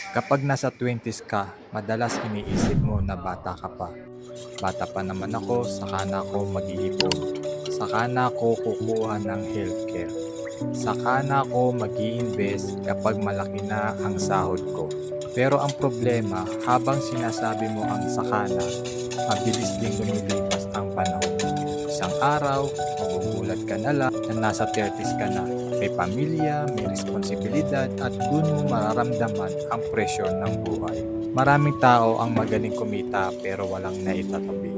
Kapag nasa 20s ka, madalas iniisip mo na bata ka pa. Bata pa naman ako, saka na ako mag-iipon. Saka na ako kukuha ng healthcare. Saka na ako mag invest kapag malaki na ang sahod ko. Pero ang problema, habang sinasabi mo ang sakana, mabilis ding lumilipas ang panahon. Isang araw, magugulat ka na lang na nasa 30s ka na. May pamilya, may responsibilidad at dun mo mararamdaman ang pressure ng buhay. Maraming tao ang magaling kumita pero walang naitatabi.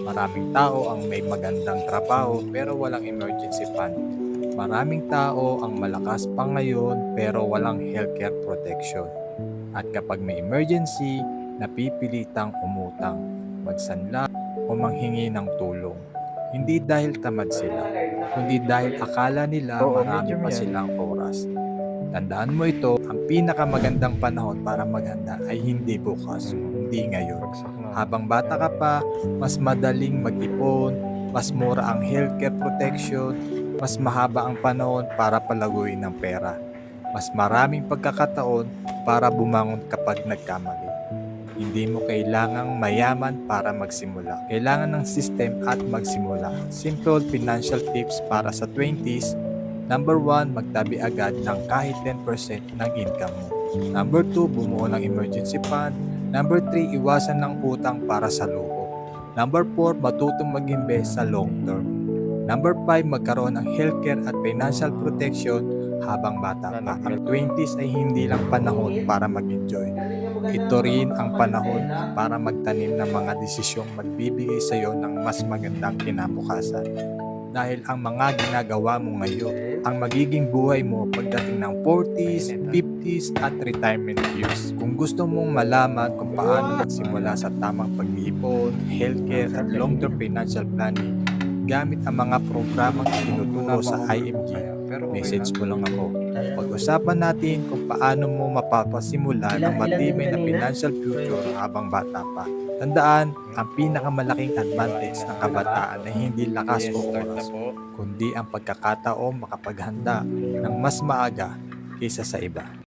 Maraming tao ang may magandang trabaho pero walang emergency fund. Maraming tao ang malakas pa ngayon pero walang healthcare protection. At kapag may emergency, napipilitang umutang, magsanla o manghingi ng tulong. Hindi dahil tamad sila, kundi dahil akala nila Oo, marami medium pa yan. silang oras. Tandaan mo ito, ang pinakamagandang panahon para maghanda ay hindi bukas, hindi ngayon. Bagsak na. Habang bata ka pa, mas madaling mag-ipon, mas mura ang healthcare protection, mas mahaba ang panahon para palaguin ng pera. Mas maraming pagkakataon para bumangon kapag nagkamali. Hindi mo kailangang mayaman para magsimula. Kailangan ng system at magsimula. Simple financial tips para sa 20s. Number 1, magtabi agad ng kahit 10% ng income mo. Number 2, bumuo ng emergency fund. Number 3, iwasan ng utang para sa luho. Number 4, matutong mag-invest sa long term. Number 5, magkaroon ng healthcare at financial protection habang bata pa. Ang 20s ay hindi lang panahon para mag-enjoy. Ito rin ang panahon para magtanim ng mga desisyong magbibigay sa iyo ng mas magandang kinabukasan. Dahil ang mga ginagawa mo ngayon, ang magiging buhay mo pagdating ng 40s, 50s at retirement years. Kung gusto mong malaman kung paano magsimula sa tamang pag-iipon, healthcare at long-term financial planning, gamit ang mga programang tinuturo sa IMG, message mo lang ako. Pag-usapan natin kung paano mo mapapasimula ng matibay na financial future habang bata pa. Tandaan, ang pinakamalaking advantage ng kabataan ay hindi lakas o Start na oras, po. kundi ang pagkakataong makapaghanda ng mas maaga kaysa sa iba.